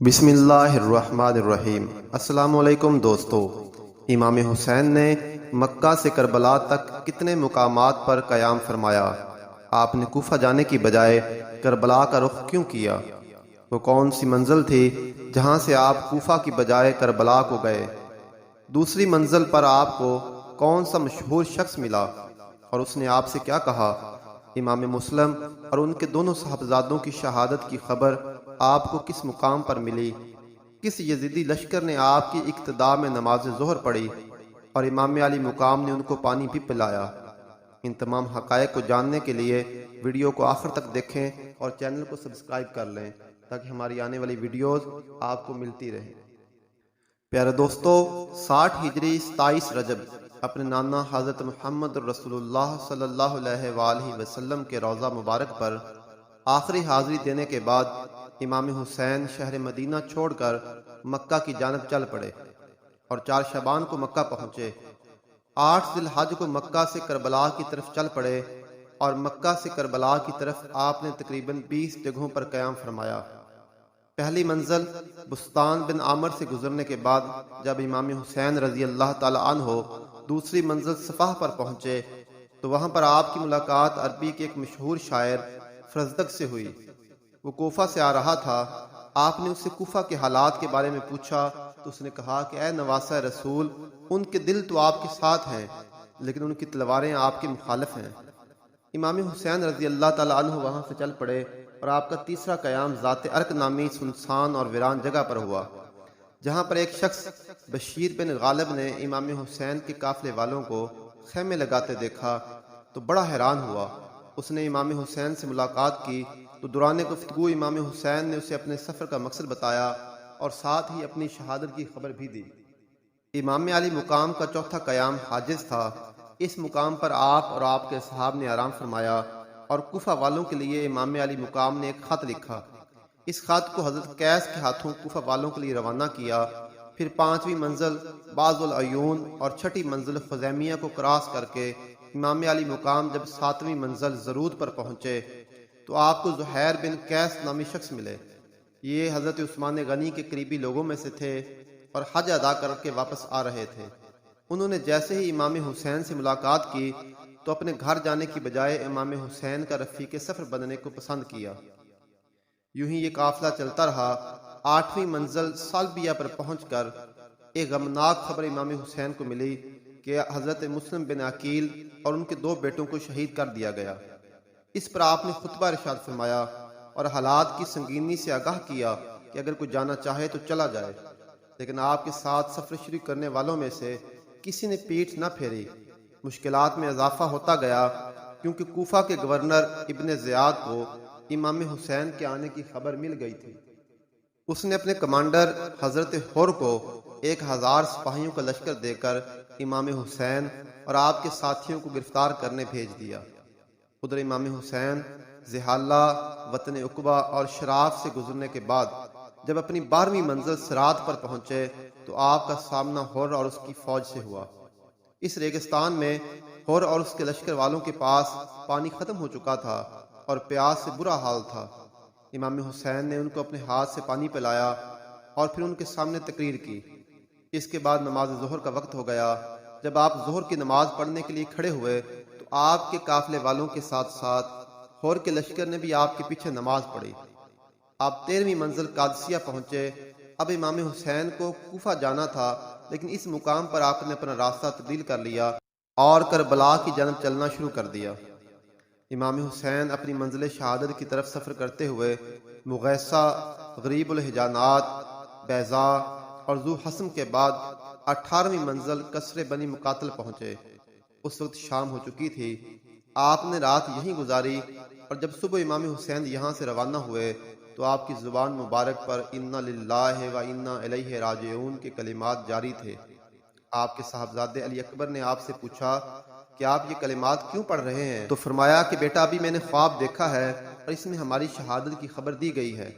بسم اللہ الرحمن الرحیم۔ السلام علیکم دوستو۔ امام حسین نے مکہ سے کربلا تک کتنے مقامات پر قیام فرمایا؟ آپ نے کوفہ جانے کی بجائے کربلا کا رخ کیوں کیا؟ وہ کون سی منزل تھی جہاں سے آپ کوفہ کی بجائے کربلا کو گئے؟ دوسری منزل پر آپ کو کون سا مشہور شخص ملا اور اس نے آپ سے کیا کہا؟ امام مسلم اور ان کے دونوں صاحبزادوں کی شہادت کی خبر آپ کو کس مقام پر ملی؟ کس یزیدی لشکر نے آپ کی اقتداء میں نماز ظہر پڑھی اور امام علی مقام نے ان کو پانی بھی پلایا؟ ان تمام حقائق کو جاننے کے لیے ویڈیو کو آخر تک دیکھیں اور چینل کو سبسکرائب کر لیں تاکہ ہماری آنے والی ویڈیوز آپ کو ملتی رہیں۔ پیارے دوستو، 60 ہجری 27 رجب اپنے نانا حضرت محمد رسول اللہ صلی اللہ علیہ وآلہ وسلم کے روضہ مبارک پر آخری حاضری دینے کے بعد امام حسین شہر مدینہ چھوڑ کر مکہ کی جانب چل پڑے اور 4 شعبان کو مکہ پہنچے۔ 8 ذی الحج کو مکہ سے کربلا کی طرف چل پڑے اور مکہ سے کربلا کی طرف آپ نے تقریباً 20 جگہوں پر قیام فرمایا۔ پہلی منزل بستان بن عامر سے گزرنے کے بعد جب امام حسین رضی اللہ تعالی عنہ دوسری منزل صفح پر پہنچے تو وہاں پر آپ کی ملاقات عربی کے ایک مشہور شاعر فرزدق سے ہوئی۔ وہ کوفہ سے آ رہا تھا۔ آپ نے اس سے کوفہ کے حالات کے بارے میں پوچھا تو اس نے کہا کہ اے نواسہ رسول، ان کے دل تو آپ کے ساتھ ہیں لیکن ان کی تلواریں آپ کے مخالف ہیں۔ امام حسین رضی اللہ تعالیٰ عنہ وہاں سے چل پڑے اور آپ کا تیسرا قیام ذات ارک نامی سنسان اور ویران جگہ پر ہوا، جہاں پر ایک شخص بشیر بن غالب نے امام حسین کے قافلے والوں کو خیمے لگاتے دیکھا تو بڑا حیران ہوا۔ اس نے امام حسین سے ملاقات کی تو دوران گفتگو امام حسین نے اسے اپنے سفر کا مقصد بتایا اور ساتھ ہی اپنی شہادت کی خبر بھی دی۔ امام علی مقام کا چوتھا قیام حاجز تھا۔ اس مقام پر آپ اور آپ کے اصحاب نے آرام فرمایا اور کوفہ والوں کے لیے امام علی مقام نے ایک خط لکھا۔ اس خط کو حضرت قیس کے ہاتھوں کوفہ والوں کے لیے روانہ کیا۔ پھر 5ویں منزل بعض العیون اور 6ٹھی منزل خزیمیہ کو کراس کر کے امام علی مقام جب 7ویں منزل زرود پر پہنچے تو آپ کو زہیر بن قیس نامی شخص ملے۔ یہ حضرت عثمان غنی کے قریبی لوگوں میں سے تھے اور حج ادا کر کے واپس آ رہے تھے۔ انہوں نے جیسے ہی امام حسین سے ملاقات کی تو اپنے گھر جانے کی بجائے امام حسین کا رفیق سفر بننے کو پسند کیا۔ یوں ہی یہ قافلہ چلتا رہا۔ 8ویں منزل سالبیہ پر پہنچ کر ایک غمناک خبر امام حسین کو ملی کہ حضرت مسلم بن عقیل اور ان کے 2 بیٹوں کو شہید کر دیا گیا۔ اس پر آپ نے خطبہ ارشاد فرمایا اور حالات کی سنگینی سے آگاہ کیا کہ اگر کوئی جانا چاہے تو چلا جائے، لیکن آپ کے ساتھ سفر شروع کرنے والوں میں سے کسی نے پیٹھ نہ پھیری۔ مشکلات میں اضافہ ہوتا گیا کیونکہ کوفہ کے گورنر ابن زیاد کو امام حسین کے آنے کی خبر مل گئی تھی۔ اس نے اپنے کمانڈر حضرت حر کو 1000 سپاہیوں کا لشکر دے کر امام حسین اور آپ کے ساتھیوں کو گرفتار کرنے بھیج دیا۔ ادھر امام حسین زحالہ، وطن عقبہ اور شراف سے گزرنے کے بعد جب اپنی 12ویں منزل صراط پر پہنچے تو آپ کا سامنا حر اور اس کی فوج سے ہوا۔ اس ریگستان میں حر اور اس کے لشکر والوں کے پاس پانی ختم ہو چکا تھا اور پیاس سے برا حال تھا۔ امام حسین نے ان کو اپنے ہاتھ سے پانی پلایا اور پھر ان کے سامنے تقریر کی۔ اس کے بعد نماز ظہر کا وقت ہو گیا۔ جب آپ ظہر کی نماز پڑھنے کے لیے کھڑے ہوئے تو آپ کے قافلے والوں کے ساتھ ساتھ حر کے لشکر نے بھی آپ کے پیچھے نماز پڑھی۔ آپ 13ویں منزل قادسیہ پہنچے۔ اب امام حسین کو کوفہ جانا تھا لیکن اس مقام پر آپ نے اپنا راستہ تبدیل کر لیا اور کربلا کی جانب چلنا شروع کر دیا۔ امام حسین اپنی منزل شہادت کی طرف سفر کرتے ہوئے مغیثہ، غریب الحجانات، بیضا اور ذو حسم کے بعد 18ویں منزل قصر بنی مقاتل پہنچے۔ اس وقت شام ہو چکی تھی۔ آپ نے رات یہیں گزاری اور جب صبح امام حسین یہاں سے روانہ ہوئے تو آپ کی زبان مبارک پر انا للہ و انا الیہ راجعون کے کلمات جاری تھے۔ آپ کے صاحبزادے علی اکبر نے آپ سے پوچھا کہ آپ یہ کلمات کیوں پڑھ رہے ہیں؟ تو فرمایا کہ بیٹا ابھی میں نے خواب دیکھا ہے اور اس میں ہماری شہادت کی خبر دی گئی ہے۔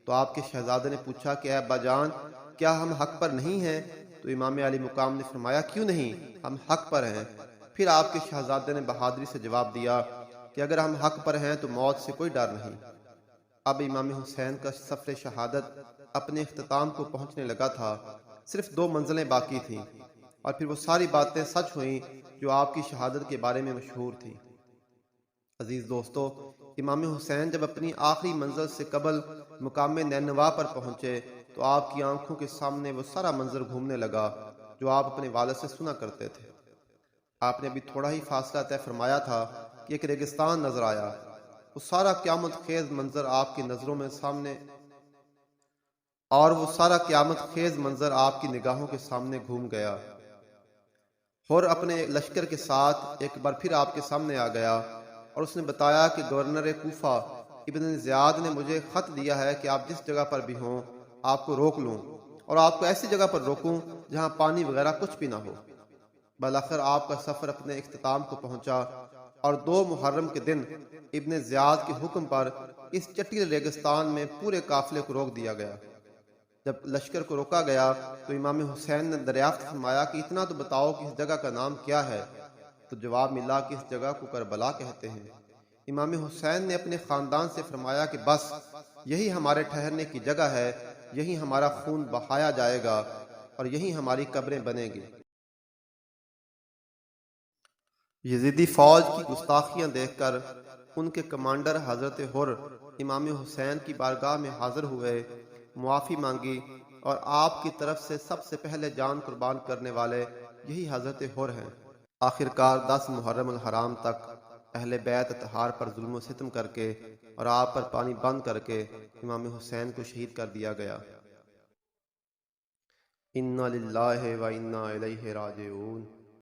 تو آپ کے شہزادے نے پوچھا کہ اے ابا جان، کیا ہم حق پر نہیں ہیں؟ تو امام علی مقام نے فرمایا کیوں نہیں، ہم حق پر ہیں۔ پھر آپ کے شہزادے نے بہادری سے جواب دیا کہ اگر ہم حق پر ہیں تو موت سے کوئی ڈر نہیں۔ اب امام حسین کا سفر شہادت اپنے اختتام کو پہنچنے لگا تھا، صرف 2 منزلیں باقی تھیں، اور پھر وہ ساری باتیں سچ ہوئیں جو آپ کی شہادت کے بارے میں مشہور تھیں۔ عزیز دوستو، امام حسین جب اپنی آخری منزل سے قبل مقام نینوا پر پہنچے تو آپ کی آنکھوں کے سامنے وہ سارا منظر گھومنے لگا جو آپ اپنے والد سے سنا کرتے تھے۔ آپ نے ابھی تھوڑا ہی فاصلہ طے فرمایا تھا کہ ایک ریگستان نظر آیا۔ وہ سارا قیامت خیز منظر آپ کی نظروں میں سامنے آپ کی نگاہوں کے سامنے گھوم گیا۔ اور اپنے لشکر کے ساتھ ایک بار پھر آپ کے سامنے آ گیا اور اس نے بتایا کہ گورنر کوفہ ابن زیاد نے مجھے خط دیا ہے کہ آپ جس جگہ پر بھی ہوں آپ کو روک لوں، اور آپ کو ایسی جگہ پر روکوں جہاں پانی وغیرہ کچھ بھی نہ ہو۔ بالآخر آپ کا سفر اپنے اختتام کو پہنچا اور 2 محرم کے دن ابن زیاد کے حکم پر اس چٹیل ریگستان میں پورے قافلے کو روک دیا گیا۔ جب لشکر کو روکا گیا تو امام حسین نے دریافت فرمایا کہ اتنا تو بتاؤ کہ اس جگہ کا نام کیا ہے؟ تو جواب ملا کہ اس جگہ کو کربلا کہتے ہیں۔ امام حسین نے اپنے خاندان سے فرمایا کہ بس یہی ہمارے ٹھہرنے کی جگہ ہے، یہی ہمارا خون بہایا جائے گا اور یہی ہماری قبریں بنیں گی۔ یزیدی فوج کی گستاخیاں دیکھ کر ان کے کمانڈر حضرت حر امام حسین کی بارگاہ میں حاضر ہوئے، معافی مانگی، اور آپ کی طرف سے سب سے پہلے جان قربان کرنے والے یہی حضرت حر ہیں۔ آخرکار 10 محرم الحرام تک اہل بیت اطہار پر ظلم و ستم کر کے اور آپ پر پانی بند کر کے امام حسین کو شہید کر دیا گیا۔ انا للہ و انا الیہ راجعون۔